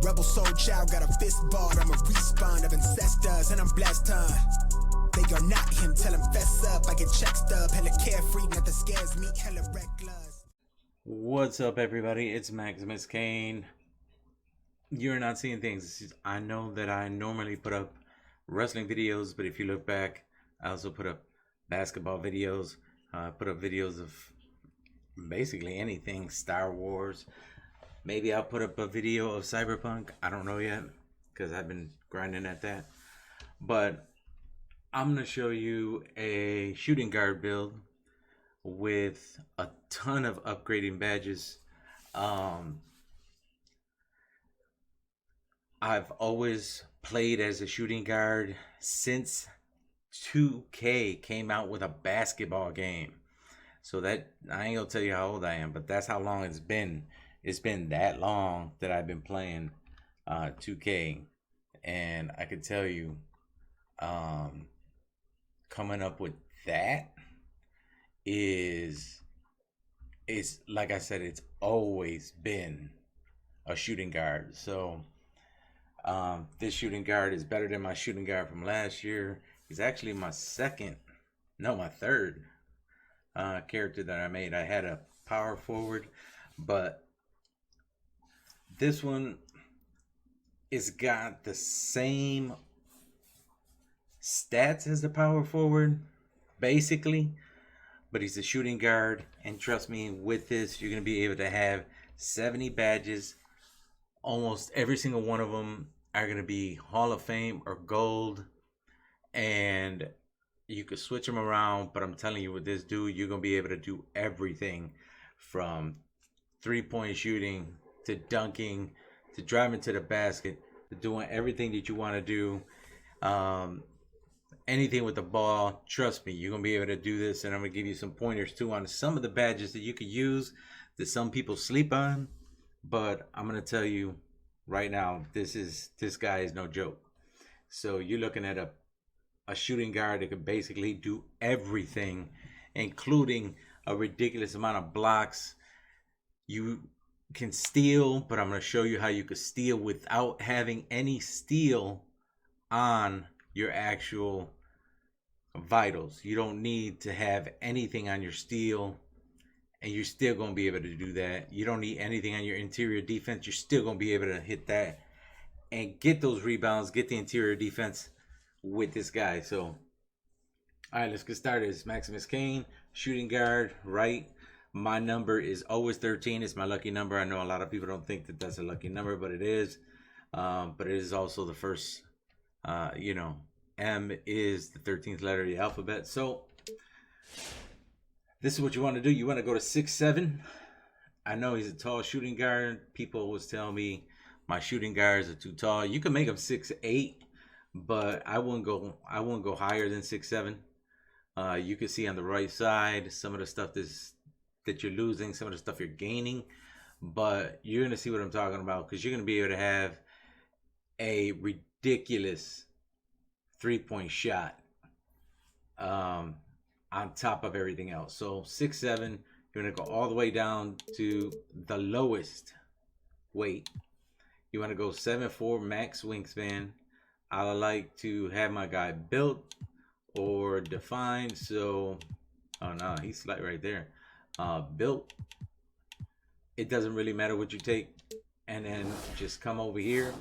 Rebel soul child, got a fist balled. I'm a respawn of ancestors, and I'm blessed, They are not him, tell him fess up. I get check stub, hella carefree, nothing scares me, hella reckless. What's up, everybody? It's TheMaximusKane. You're not seeing things. I know that I normally put up wrestling videos, but if you look back, I also put up basketball videos. Put up videos of basically anything, Star Wars. Maybe I'll put up a video of Cyberpunk. I don't know yet, because I've been grinding at that. But I'm going to show you a shooting guard build with a ton of upgrading badges. I've always played as a shooting guard since 2K came out with a basketball game. So that, I ain't gonna tell you how old I am, but that's how long it's been. It's been that long that I've been playing 2K, and I can tell you, coming up with that is like I said, it's always been a shooting guard. So this shooting guard is better than my shooting guard from last year. He's actually my third character that I made. I had a power forward, but this one is got the same stats as the power forward, basically, but he's a shooting guard. And trust me, with this, you're going to be able to have 70 badges. Almost every single one of them are going to be Hall of Fame or gold, and you could switch them around. But I'm telling you, with this dude, you're going to be able to do everything from 3-point shooting to dunking to driving to the basket to doing everything that you want to do. Anything with the ball, trust me, you're going to be able to do this. And I'm going to give you some pointers too on some of the badges that you could use that some people sleep on. But I'm going to tell you right now, this guy is no joke. So you're looking at a shooting guard that could basically do everything, including a ridiculous amount of blocks. You can steal, but I'm going to show you how you could steal without having any steal on your actual vitals. You don't need to have anything on your steal, and you're still going to be able to do that. You don't need anything on your interior defense. You're still going to be able to hit that and get those rebounds, get the interior defense with this guy. So, all right, let's get started. It's TheMaximusKane, shooting guard, right? My number is always 13. It's my lucky number. I know a lot of people don't think that that's a lucky number, but it is. But it is also the first, M is the 13th letter of the alphabet. So this is what you want to do. You want to go to 6'7". I know he's a tall shooting guard. People always tell me my shooting guards are too tall. You can make them 6'8", but I wouldn't go higher than 6'7". You can see on the right side some of the stuff that you're losing, some of the stuff you're gaining, but you're gonna see what I'm talking about, because you're gonna be able to have a ridiculous 3-point shot on top of everything else. So 6'7", you're gonna go all the way down to the lowest weight. You want to go 7'4" max wingspan. I like to have my guy built or defined. So, oh no, he's slight right there. Built. It doesn't really matter what you take, and then just come over here,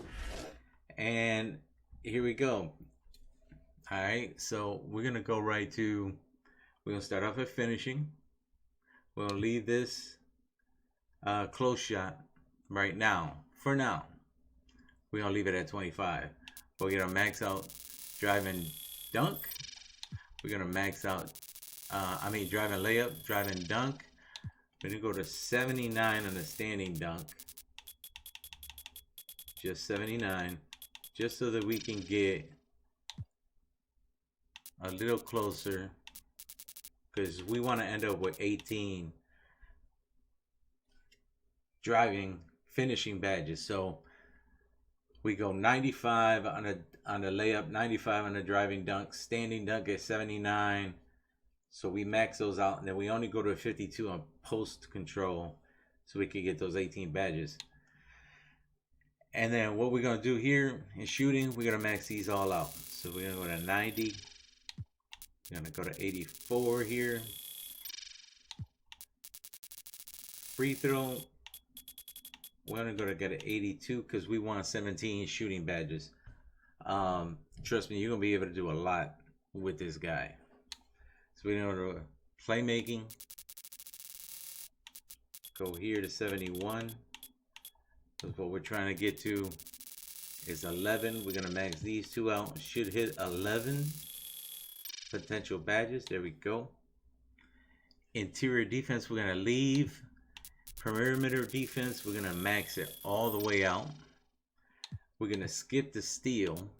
and here we go. All right, so we're gonna go right to. We're gonna start off at finishing. We'll leave this close shot right now. For now, we're gonna leave it at 25. We're gonna max out driving dunk. We're gonna max out. Driving layup, driving dunk. We're gonna go to 79 on the standing dunk. Just 79, just so that we can get a little closer, because we want to end up with 18 finishing badges. So we go 95 on the layup, 95 on the driving dunk, standing dunk at 79. So we max those out, and then we only go to a 52 on post control, so we can get those 18 badges. And then what we're gonna do here in shooting, we're gonna max these all out. So we're gonna go to 90. We're gonna go to 84 here. Free throw, we're gonna go to get an 82 because we want 17 shooting badges. Trust me, you're gonna be able to do a lot with this guy. So we're gonna go to playmaking. Go here to 71. So what we're trying to get to is 11. We're gonna max these two out. Should hit 11 potential badges. There we go. Interior defense, we're gonna leave. Perimeter defense, we're gonna max it all the way out. We're gonna skip the steal.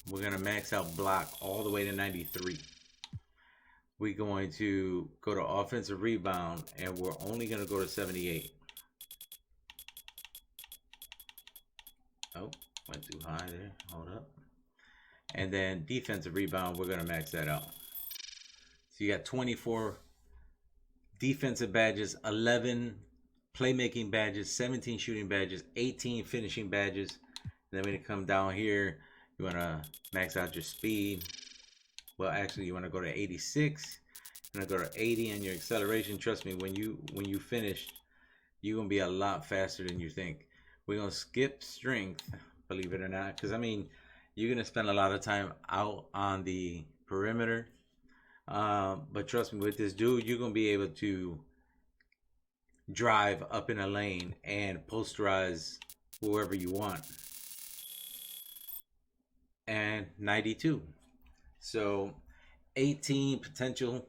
We're gonna max out block all the way to 93. We're going to go to offensive rebound, and we're only gonna go to 78. Oh, went too high there. Hold up. And then defensive rebound, we're gonna max that out. So you got 24 defensive badges, 11 playmaking badges, 17 shooting badges, 18 finishing badges. And then when you come down here, you want to max out your speed. Well, actually, you want to go to 86. You're going to go to 80 and your acceleration. Trust me, when you finish, you're going to be a lot faster than you think. We're going to skip strength, believe it or not, because, I mean, you're going to spend a lot of time out on the perimeter. But trust me, with this dude, you're going to be able to drive up in a lane and posterize whoever you want. And 92. So 18 potential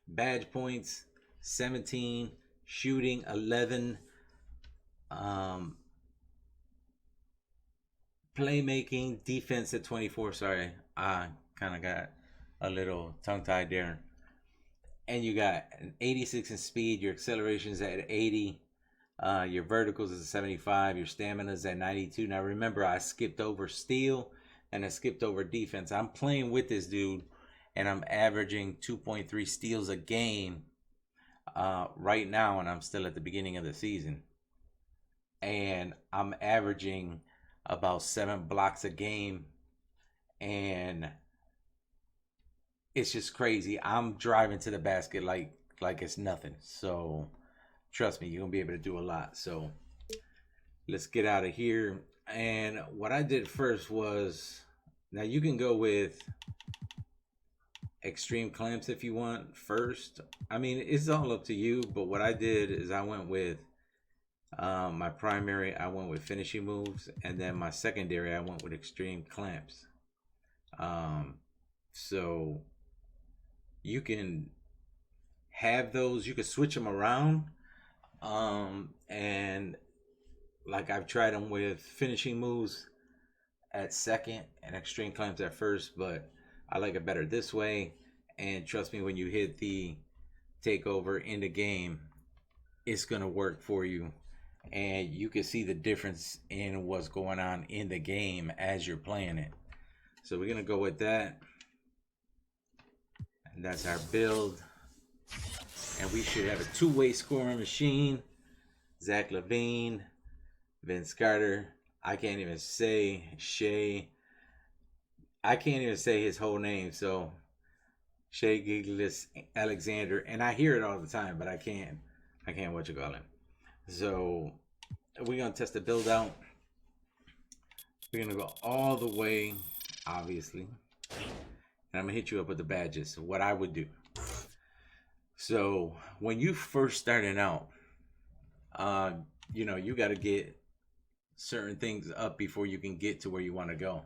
badge points, 17 shooting, 11 playmaking, defense at 24. Sorry, I kind of got a little tongue-tied there. And you got an 86 in speed. Your acceleration is at 80. Your verticals is 75. Your stamina is at 92. Now remember, I skipped over steal and I skipped over defense. I'm playing with this dude, and I'm averaging 2.3 steals a game right now, and I'm still at the beginning of the season. And I'm averaging about 7 blocks a game, and it's just crazy. I'm driving to the basket like it's nothing. So trust me, you're gonna be able to do a lot. So let's get out of here. And what I did first was, now you can go with extreme clamps if you want first. I mean, it's all up to you, but what I did is I went with my primary, I went with finishing moves, and then my secondary, I went with extreme clamps. So you can have those, you can switch them around, and like I've tried them with finishing moves at second and extreme clamps at first, but I like it better this way. And trust me, when you hit the takeover in the game, it's gonna work for you, and you can see the difference in what's going on in the game as you're playing it. So we're gonna go with that. And that's our build. And we should have a two-way scoring machine. Zach LaVine, Vince Carter. I can't even say Shea. I can't even say his whole name. So Shea Gilgeous Alexander. And I hear it all the time, but I can't what you call him. So we're gonna test the build out. We're gonna go all the way, obviously. And I'm gonna hit you up with the badges, what I would do. So when you first starting out, you know, you got to get certain things up before you can get to where you want to go.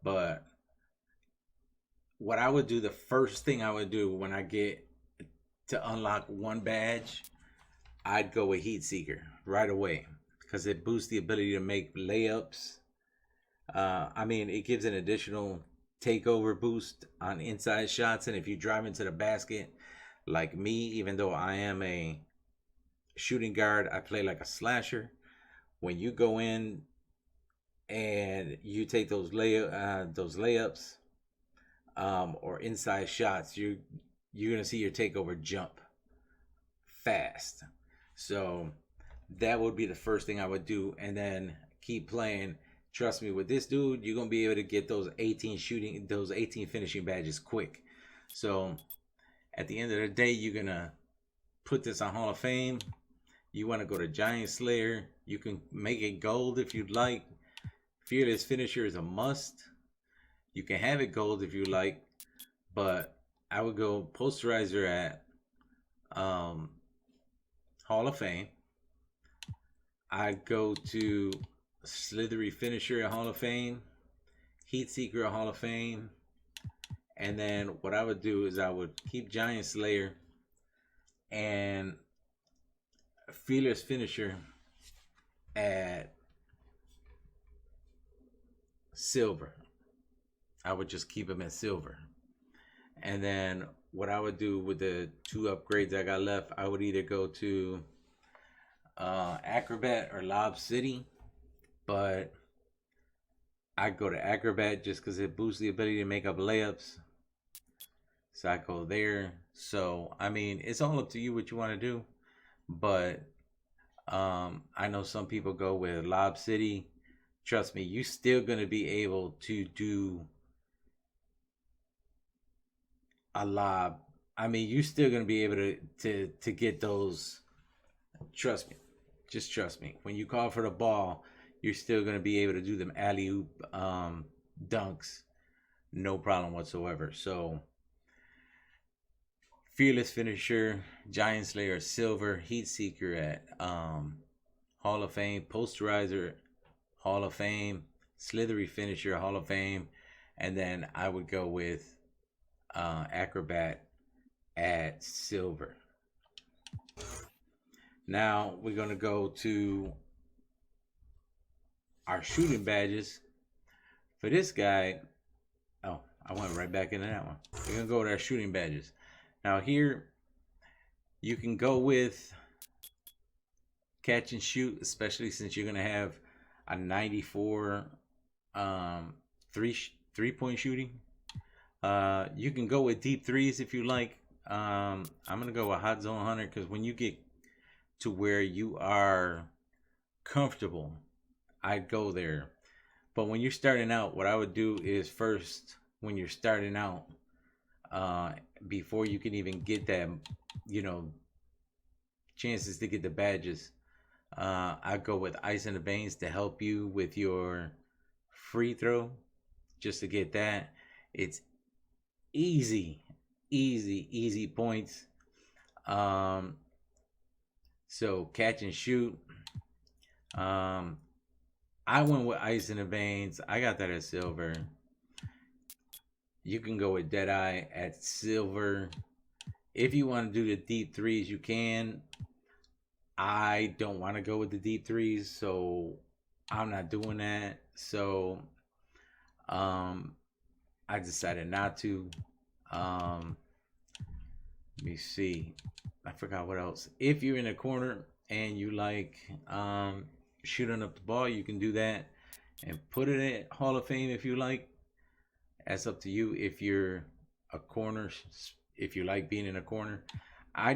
But what I would do, the first thing I would do when I get to unlock one badge, I'd go with Heat Seeker right away, because it boosts the ability to make layups. I mean, it gives an additional takeover boost on inside shots, and if you drive into the basket like me, even though I am a shooting guard, I play like a slasher. When you go in and you take those layups or inside shots, you're gonna see your takeover jump fast. So that would be the first thing I would do, and then keep playing Trust me, with this dude, you're gonna be able to get those 18 finishing badges quick. So at the end of the day, you're gonna put this on Hall of Fame. You want to go to Giant Slayer, you can make it gold if you'd like. Fearless Finisher is a must. You can have it gold if you like, but I would go posterizer at Hall of Fame. I'd go to Slithery Finisher at Hall of Fame, Heat Seeker at Hall of Fame, and then what I would do is I would keep Giant Slayer and Fearless Finisher at silver. I would just keep them at silver. And then what I would do with the 2 upgrades I got left, I would either go to Acrobat or Lob City, but I go to Acrobat just because it boosts the ability to make up layups. So I go there. So I mean, it's all up to you what you want to do, but I know some people go with Lob City. Trust me, you still gonna be able to do a lob. I mean, you still gonna be able to get those. Trust me, just trust me. When you call for the ball, you're still gonna be able to do them alley-oop dunks, no problem whatsoever. So Fearless Finisher, Giant Slayer silver, Heat Seeker at Hall of Fame, Posterizer Hall of Fame, Slithery Finisher Hall of Fame, and then I would go with Acrobat at silver. Now we're gonna go to our shooting badges. For this guy, oh, I went right back into that one. We're gonna go with our shooting badges. Now here, you can go with catch and shoot, especially since you're gonna have a 94 three-point shooting. You can go with deep threes if you like. I'm gonna go with Hot Zone Hunter because when you get to where you are comfortable, I'd go there. But when you're starting out, what I would do is first, when you're starting out, before you can even get that, chances to get the badges, I go with Ice in the Veins to help you with your free throw, just to get that. It's easy points. So catch and shoot. I went with Ice in the Veins. I got that at silver. You can go with Deadeye at silver. If you want to do the deep threes, you can. I don't want to go with the deep threes, so I'm not doing that. So I decided not to. Let me see. I forgot what else. If you're in a corner and you like shooting up the ball, you can do that and put it at Hall of Fame if you like. That's up to you. If you're a corner, if you like being in a corner, I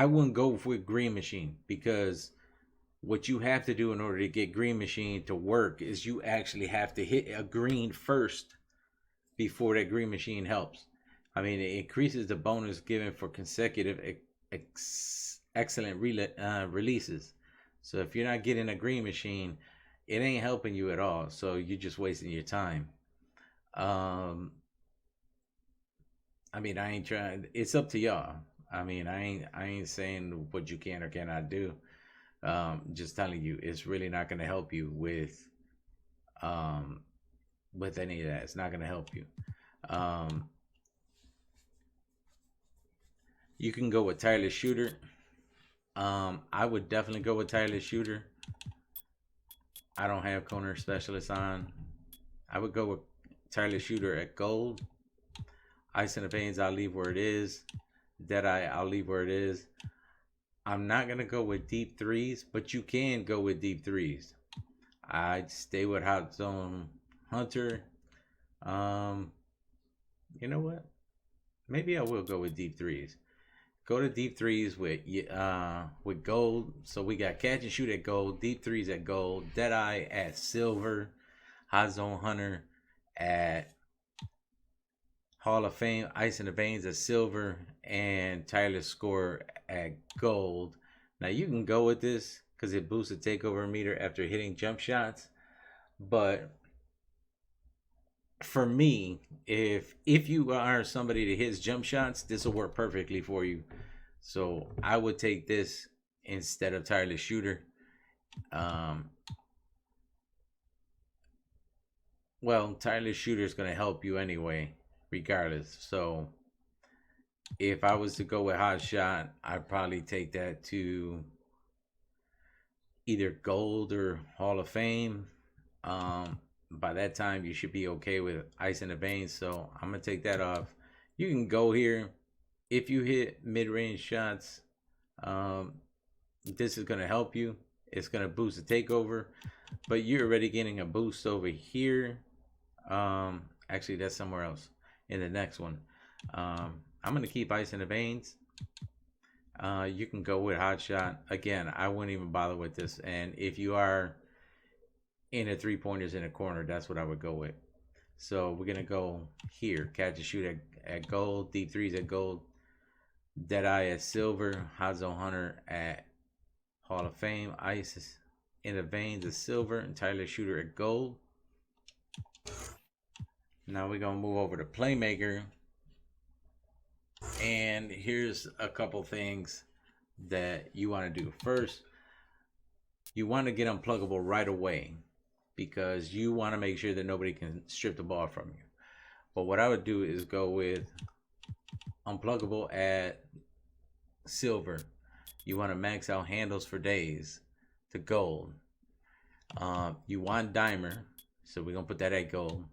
wouldn't go with Green Machine, because what you have to do in order to get Green Machine to work is you actually have to hit a green first before that Green Machine helps. I mean, it increases the bonus given for consecutive excellent releases. So if you're not getting a Green Machine, it ain't helping you at all. So you're just wasting your time. I mean, I ain't trying. It's up to y'all. I mean, I ain't saying what you can or cannot do. Just telling you, it's really not going to help you with any of that. It's not going to help you. You can go with Tireless Shooter. I would definitely go with Tireless Shooter. I don't have corner specialist on. I would go with Tireless Shooter at gold. Ice in the Veins, I'll leave where it is. Deadeye, I'll leave where it is. I'm not going to go with deep threes, but you can go with deep threes. I'd stay with Hot Zone Hunter. You know what? Maybe I will go with deep threes. Go to deep threes with gold. So we got catch and shoot at gold, deep threes at gold, Deadeye at silver, Hot Zone Hunter at Hall of Fame, Ice in the Veins at silver, and Tireless Score at gold. Now you can go with this because it boosts the takeover meter after hitting jump shots. But for me, if you are somebody that hits jump shots, this will work perfectly for you. So I would take this instead of Tireless Shooter. Well, Tireless Shooter is going to help you anyway, regardless. So if I was to go with Hot Shot, I'd probably take that to either gold or Hall of Fame. By that time, you should be okay with Ice in the Veins. So I'm going to take that off. You can go here. If you hit mid-range shots, this is going to help you. It's going to boost the takeover. But you're already getting a boost over here. Actually, that's somewhere else in the next one. I'm going to keep Ice in the Veins. You can go with Hot Shot. Again, I wouldn't even bother with this. And if you are in a three-pointers in a corner, that's what I would go with. So we're going to go here. Catch and shoot at gold. Deep threes at gold. Deadeye at silver. Hot Zone Hunter at Hall of Fame. Ice in the Veins at silver. And Tireless Shooter at gold. Now we're going to move over to Playmaker. And here's a couple things that you want to do. First, you want to get unpluggable right away because you want to make sure that nobody can strip the ball from you. But what I would do is go with unpluggable at silver. You want to max out handles for days to gold. You want dimer, so we're going to put that at gold.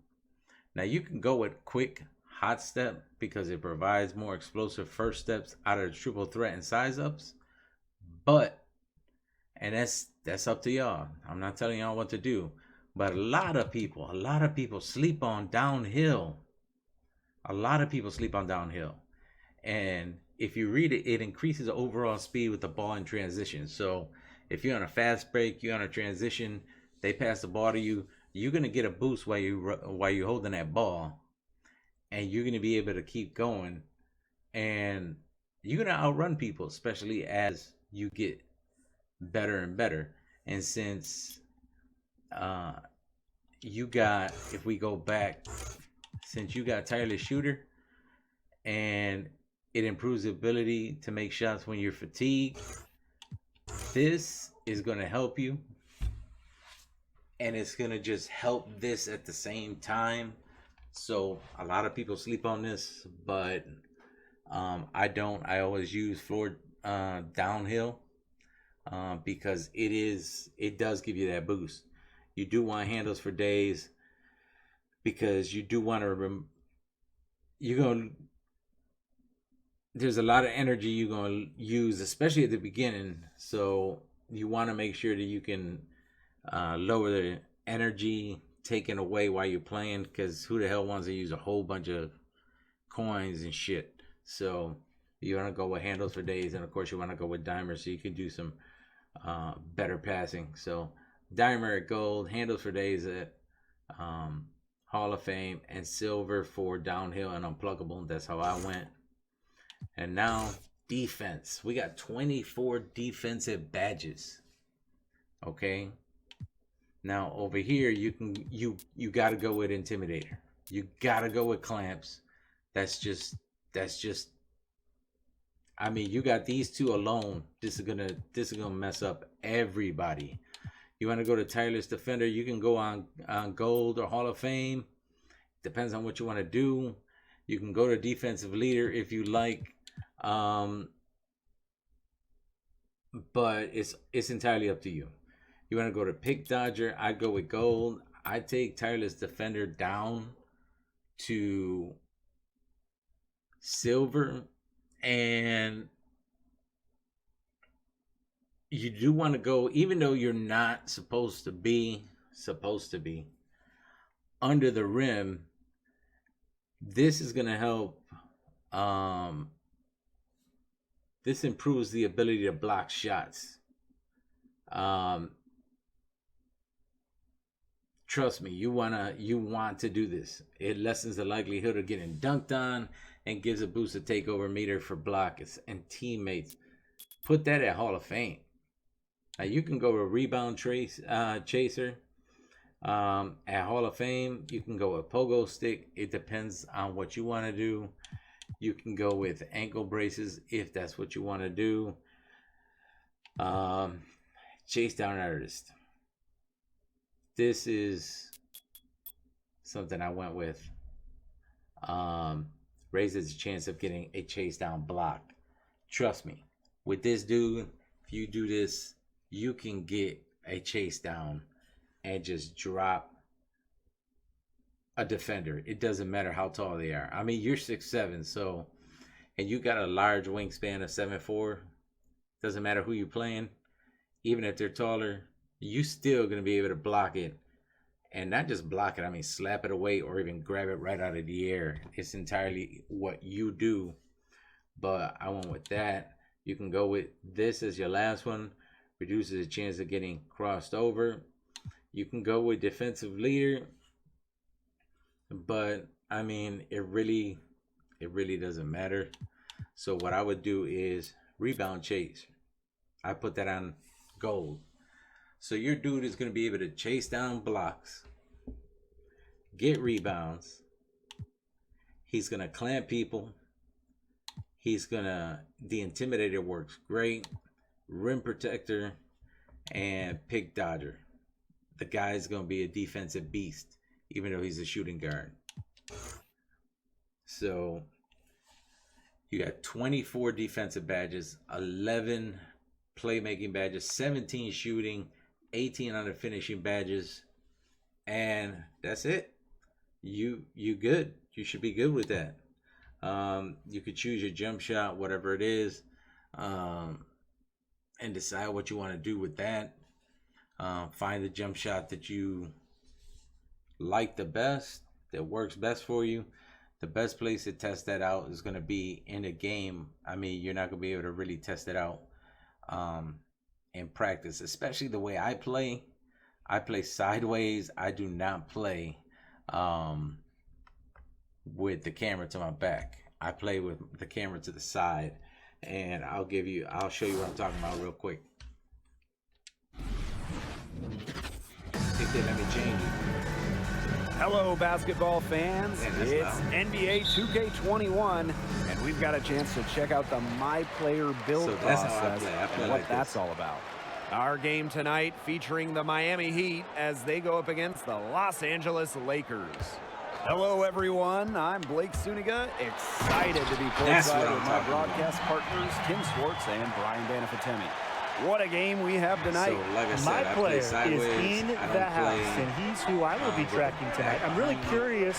Now you can go with quick hot step because it provides more explosive first steps out of the triple threat and size ups. But, and that's up to y'all. I'm not telling y'all what to do. But a lot of people sleep on downhill. A lot of people sleep on downhill. And if you read it, it increases the overall speed with the ball in transition. So if you're on a fast break, you're on a transition, they pass the ball to you, you're going to get a boost while you're holding that ball. And you're going to be able to keep going. And you're going to outrun people, especially as you get better and better. And since you got, if we go back, since you got Tireless Shooter and it improves the ability to make shots when you're fatigued, this is going to help you. And it's going to just help this at the same time. So a lot of people sleep on this, but I don't. I always use floor downhill because it does give you that boost. You do want handles for days because you do want to there's a lot of energy you're going to use, especially at the beginning. So you want to make sure that you can lower the energy taken away while you're playing, because who the hell wants to use a whole bunch of coins and shit? So you want to go with handles for days, and of course you want to go with dimer so you can do some better passing. So dimer at gold, handles for days at Hall of Fame, and silver for downhill and unpluggable. That's how I went. And now defense. We got 24 defensive badges. Okay. Now over here you got to go with Intimidator. You got to go with Clamps. That's just I mean, you got these two alone. This is gonna mess up everybody. You want to go to Tireless Defender, you can go on Gold or Hall of Fame. Depends on what you want to do. You can go to Defensive Leader if you like. But it's entirely up to you. You want to go to Pick Dodger, I'd go with Gold. I take Tireless Defender down to silver. And you do want to go, even though you're not supposed to be under the rim, this is going to help This improves the ability to block shots. Trust me, you want to do this. It lessens the likelihood of getting dunked on and gives a boost to takeover meter for blockers and teammates. Put that at Hall of Fame. You can go with rebound chaser. At Hall of Fame, you can go with pogo stick. It depends on what you want to do. You can go with ankle braces if that's what you want to do. Chase down artist. This is something I went with. Raises the chance of getting a chase down block. Trust me, with this dude, if you do this, you can get a chase down and just drop a defender. It doesn't matter how tall they are. I mean, you're 6'7", so, and you got a large wingspan of 7'4". Doesn't matter who you're playing. Even if they're taller, you still going to be able to block it. And not just block it, I mean slap it away or even grab it right out of the air. It's entirely what you do. But I went with that. You can go with this as your last one. Reduces the chance of getting crossed over. You can go with defensive leader. But I mean, it really doesn't matter. So what I would do is rebound chase. I put that on gold. So your dude is going to be able to chase down blocks, get rebounds. He's going to clamp people. The intimidator works great. Rim protector and pick dodger. The guy's going to be a defensive beast, even though he's a shooting guard. So you got 24 defensive badges, 11 playmaking badges, 17 shooting, 18 on the finishing badges, and that's it. You good. You should be good with that. You could choose your jump shot, whatever it is, and decide what you want to do with that. Find the jump shot that you like the best, that works best for you. The best place to test that out is going to be in a game. I mean, you're not going to be able to really test it out in practice, especially the way I play. I play sideways. I do not play with the camera to my back. I play with the camera to the side, and I'll show you what I'm talking about real quick. Let me change it. Hello, basketball fans. It's NBA 2K21, and we've got a chance to check out the My Player build process and what that's all about. Our game tonight featuring the Miami Heat as they go up against the Los Angeles Lakers. Hello, everyone. I'm Blake Suniga, excited to be courtside with my broadcast partners, Tim Swartz and Brian Banafitemi. What a game we have tonight. So, like I said, my player is in the house, and he's who I will be tracking tonight. I'm really curious,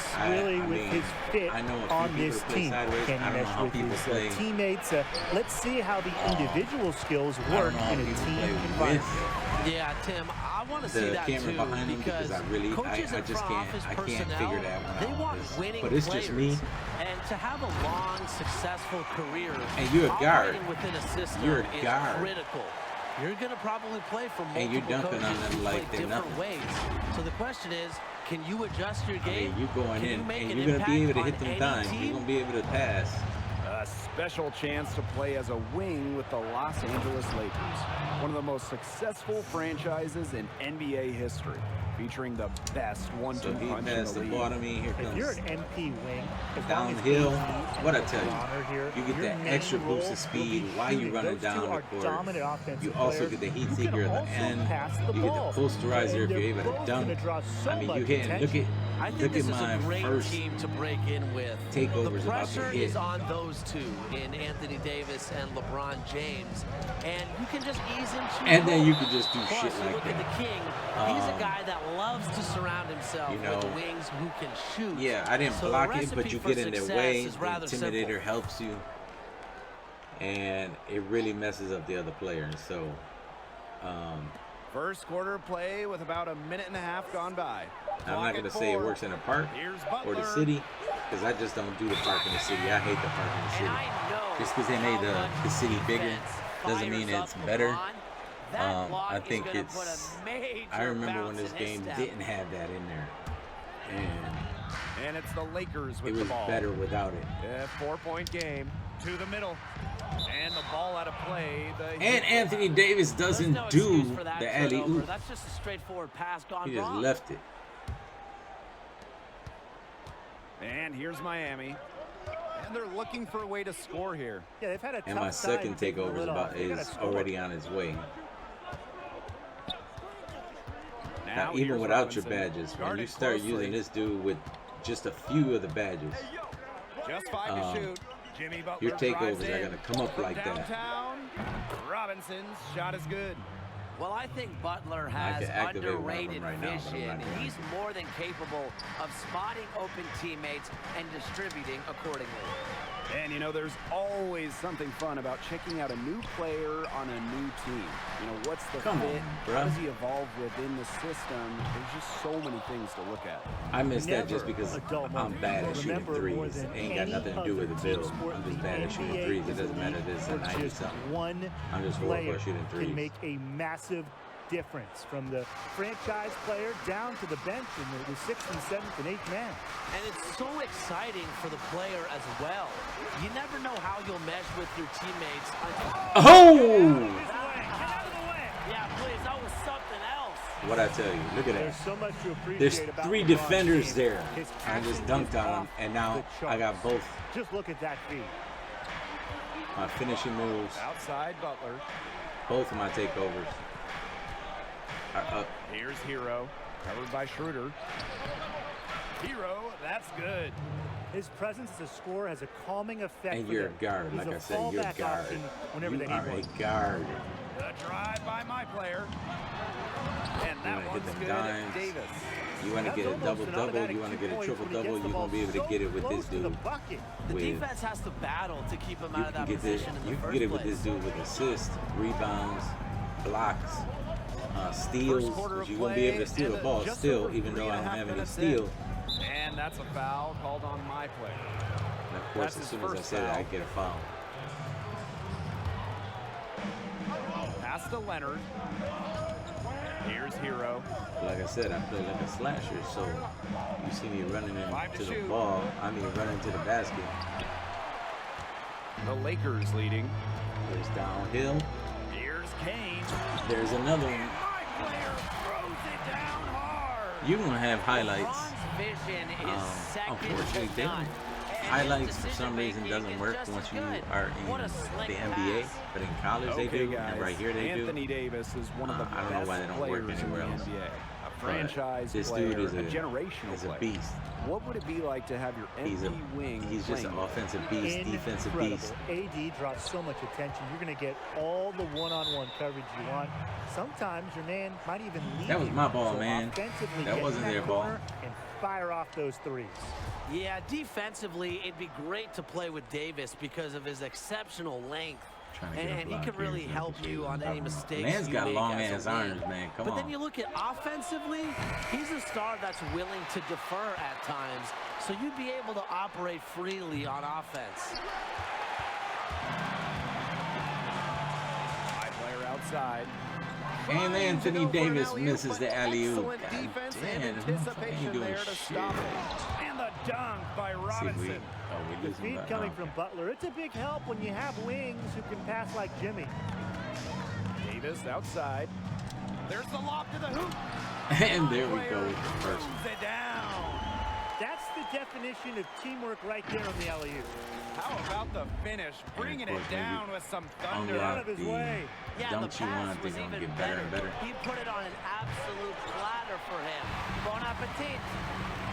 with his fit on this team. Can he mesh with his teammates? Let's see how the individual skills work in a team environment. Yeah, Tim, I want to see that too, because coaches I can't figure that one out. They want winning players, just me. And to have a long, successful career, and you're a guard within a system is critical. You're going to probably play for multiple and you're dunking on them like they're nothing. Ways. So the question is, can you adjust your game? You going in, and you're going to be able to hit them dimes. You're going to be able to pass. A special chance to play as a wing with the Los Angeles Lakers, one of the most successful franchises in NBA history, featuring the best one-two punch in the league. If you're an MP wing, downhill, what I tell you, you get that extra boost of speed while you're running down the court. You also get the heat seeker at the end. You get the posterizer if you're able to dunk. I mean, you hit. Look at my first team to break in with. Takeovers about to hit. The pressure is on those two in Anthony Davis and LeBron James, and you can just ease into. And then you can just do shit like look that. At the King. He's a guy that loves to surround himself with wings who can shoot. Yeah, I didn't block it, but you get in their way. The intimidator helps you, and it really messes up the other player. So, first quarter play with about a minute and a half gone by. I'm not going to say it works in a park or the city, because I just don't do the park in the city. I hate the park in the city. Just because they made the city bigger doesn't mean it's better. I think it's. I remember when this game didn't have that in there, and it's the Lakers with the ball. It was better without it. Yeah, 4-point game to the middle, and the ball out of play. And Anthony Davis doesn't do the alley-oop. That's just a straightforward pass gone He just wrong. left it. And here's Miami. And they're looking for a way to score here. Yeah, they've had a and my second takeover is already on its way. Now, even without your badges, when you start using this dude with just a few of the badges, your takeovers are going to come up like that. Robinson's shot is good. Well, I think Butler has underrated vision. He's more than capable of spotting open teammates and distributing accordingly. And, you know, there's always something fun about checking out a new player on a new team. You know, what's the fit? How does he evolve within the system? There's just so many things to look at. I miss that just because I'm bad at shooting threes. It ain't got nothing to do with the build. I'm just bad at shooting threes. It doesn't matter if it's a 90-something. I'm just horrible at shooting threes. Can make a massive difference from the franchise player down to the bench in the 6th and 7th and 8th man. And it's so exciting for the player as well. You never know how you'll mesh with your teammates. Oh! Yeah, please, that was something else. What I tell you, look at that. There's so much to appreciate. There's 3 defenders there. I just dunked on him, and now I got both. Just look at that feed. My finishing moves. Outside Butler. Both of my takeovers. Here's Hero, covered by Schroeder. Hero, that's good. His presence as a scorer has a calming effect. And you're a guard, like I said, you're a guard. You are a guard. The drive by my player. And that one's good. Davis. You want to get a double-double, you want to get a triple-double, you're going to be able to get it with this dude. The defense has to battle to keep him out of that position in the first place. You can get it with this dude with assists, rebounds, blocks. Steals, you won't be able to steal the ball still, even though I don't have any steal. And that's a foul called on my play. And of course, as soon as I say that, I get a foul. Pass to Leonard. Here's Hero. Like I said, I play like a slasher, so you see me running into the ball, I mean running to the basket. The Lakers leading. There's downhill. Here's Kane. There's another one. You're going to have highlights. Unfortunately, highlights for some reason doesn't work once you are in the NBA, but in college they do, and right here they do. Anthony Davis is one of the I don't know why they don't work anywhere else. Franchise this player, dude is a generational is a beast. What would it be like to have your MVP wing? He's just an offensive beast, defensive beast. AD draws so much attention. You're going to get all the one-on-one coverage you want. Sometimes your man might even lead. That was my ball, man. That wasn't their ball. And fire off those threes. Yeah, defensively, it'd be great to play with Davis because of his exceptional length. And he can really help you on any mistakes. Man's got long-ass arms, man. Come on. But then you look at offensively, he's a star that's willing to defer at times. So you'd be able to operate freely on offense. High player outside. And Anthony Davis misses the alley-oop. Damn, ain't doing shit. And the dunk by Robinson. The feed coming from Butler. It's a big help when you have wings who can pass like Jimmy. Davis outside. There's the lob to the hoop. And there we go. First. That's the definition of teamwork right there on the alley-oop. How about the finish? Bringing it down with some thunder out of his way. Yeah, the pass was even better. He put it on an absolute platter for him. Bon appetit.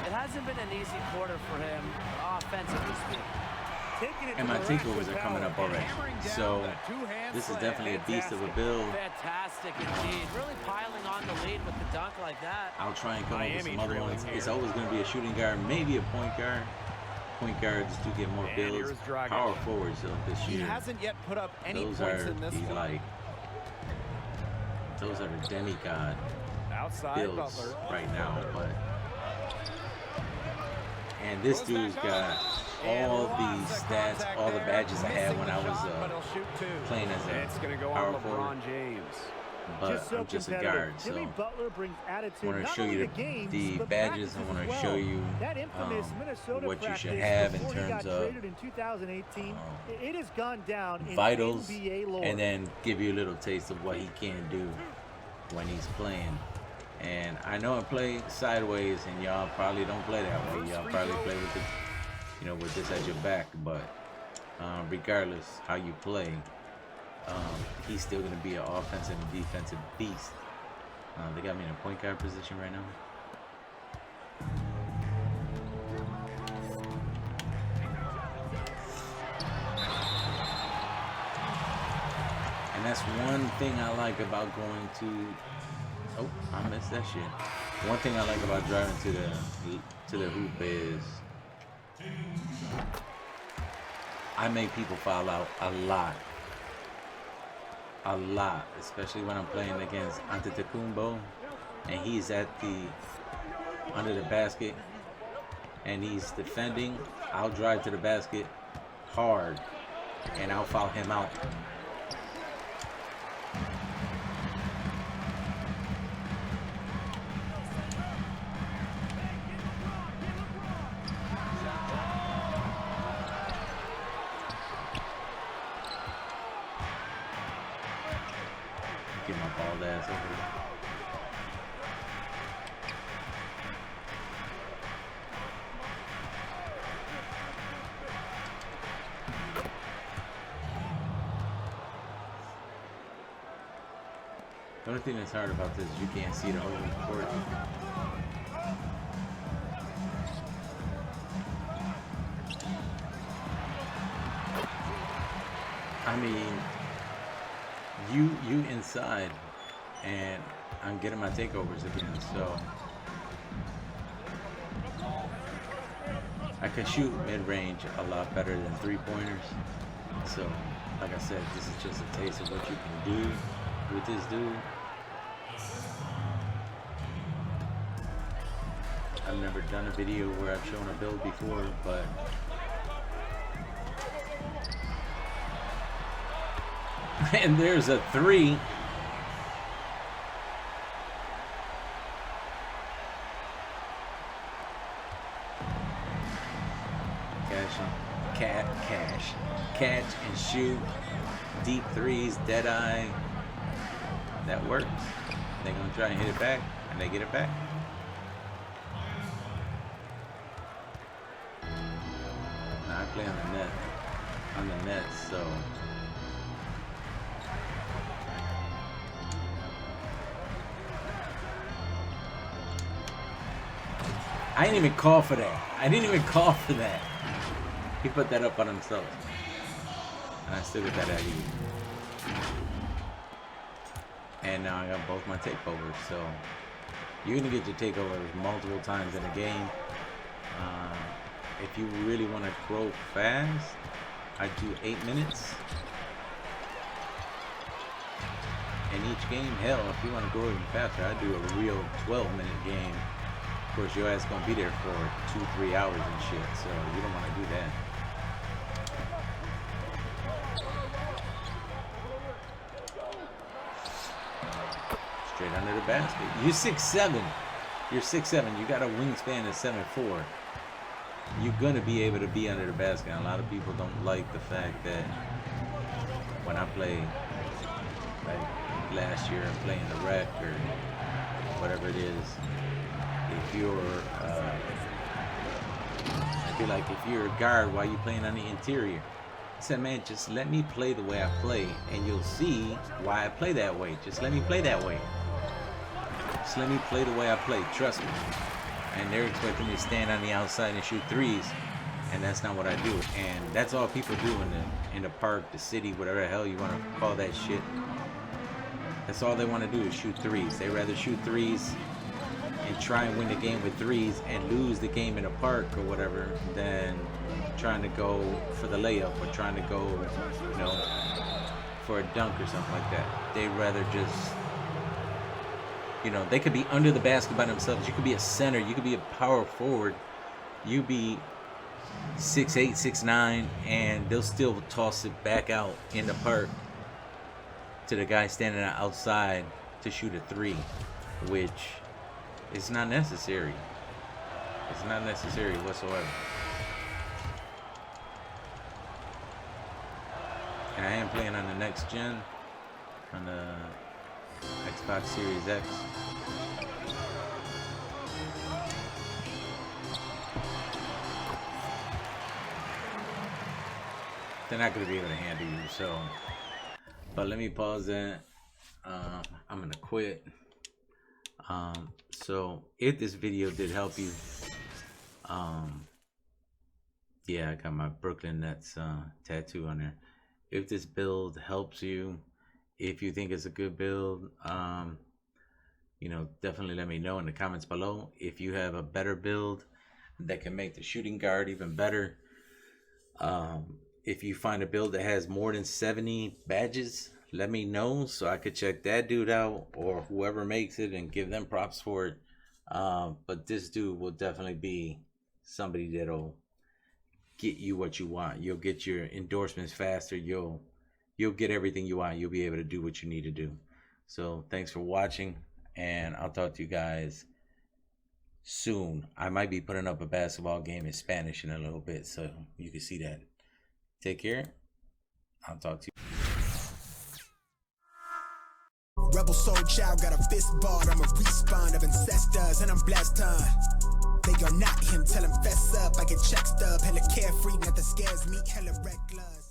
It hasn't been an easy quarter for him, offensively speaking. And my takeovers are coming up already. So this is definitely a beast of a build. Fantastic indeed. Really piling on the lead with the dunk like that. I'll try and come up with some other ones. It's always going to be a shooting guard, maybe a point guard. Point guards do get more builds. Power forwards though this year. He hasn't yet put up any points in this one. Those are the Demi God builds right now, but And this dude's got all the stats, all the badges I had when I was playing as a power forward. But I'm just a guard, so I want to show you the badges. I want to show you what you should have in terms of vitals, and then give you a little taste of what he can do when he's playing. And I know I play sideways, and y'all probably don't play that way. Y'all probably play with the, with this at your back. But regardless how you play, he's still going to be an offensive and defensive beast. They got me in a point guard position right now. And that's one thing I like about going to. Oh, I missed that shit. One thing I like about driving to the hoop is I make people foul out a lot, especially when I'm playing against Antetokounmpo and he's under the basket and he's defending. I'll drive to the basket hard and I'll foul him out. Get my bald ass over there. The only thing that's hard about this is you can't see the whole court. I mean, you inside, and I'm getting my takeovers again, so I can shoot mid-range a lot better than three-pointers. So, like I said, this is just a taste of what you can do with this dude. I've never done a video where I've shown a build before, but and there's a three. Catch and shoot. Deep threes, dead eye. That works. They're gonna try and hit it back, and they get it back. Now I play on the net, so I didn't even call for that. He put that up on himself. And I still get that at you. And now I got both my takeovers. So you're going to get your takeovers multiple times in a game. If you really want to grow fast, I do 8 minutes. In each game, hell, if you want to grow even faster, I do a real 12-minute game. Of course, your ass gonna be there for 2-3 hours and shit, so you don't want to do that. Straight under the basket. You're 6'7". You're 6'7". You got a wingspan of 7'4". You're gonna be able to be under the basket. A lot of people don't like the fact that when I play, like last year, playing the rec or whatever it is. If you're, I feel like if you're a guard, why you playing on the interior? I said, man, just let me play the way I play, and you'll see why I play that way. Just let me play that way. Just let me play the way I play. Trust me. And they're expecting me to stand on the outside and shoot threes, and that's not what I do. And that's all people do in the park, the city, whatever the hell you want to call that shit. That's all they want to do is shoot threes. They rather shoot threes and try and win the game with threes and lose the game in a park or whatever than trying to go for the layup or trying to go, for a dunk or something like that. They'd rather just, they could be under the basket by themselves. You could be a center. You could be a power forward. You be 6'8", 6'9", and they'll still toss it back out in the park to the guy standing outside to shoot a 3, which is not necessary. It's not necessary whatsoever. And I am playing on the next gen, on the Xbox Series X. They're not going to be able to handle you, so. But let me pause that. I'm going to quit. So if this video did help you, yeah, I got my Brooklyn Nets tattoo on there. If this build helps you, if you think it's a good build, you know, definitely let me know in the comments below. If you have a better build that can make the shooting guard even better, if you find a build that has more than 70 badges, let me know so I could check that dude out, or whoever makes it, and give them props for it. But this dude will definitely be somebody that'll get you what you want. You'll get your endorsements faster. You'll get everything you want. You'll be able to do what you need to do. So thanks for watching, and I'll talk to you guys soon. I might be putting up a basketball game in Spanish in a little bit, so you can see that. Take care. I'll talk to you. Rebel soul child got a fist balled. I'm a respawn of ancestors, and I'm blessed, They are not him. Tell him fess up. I get check stub. Hella carefree. Nothing scares me. Hella reckless.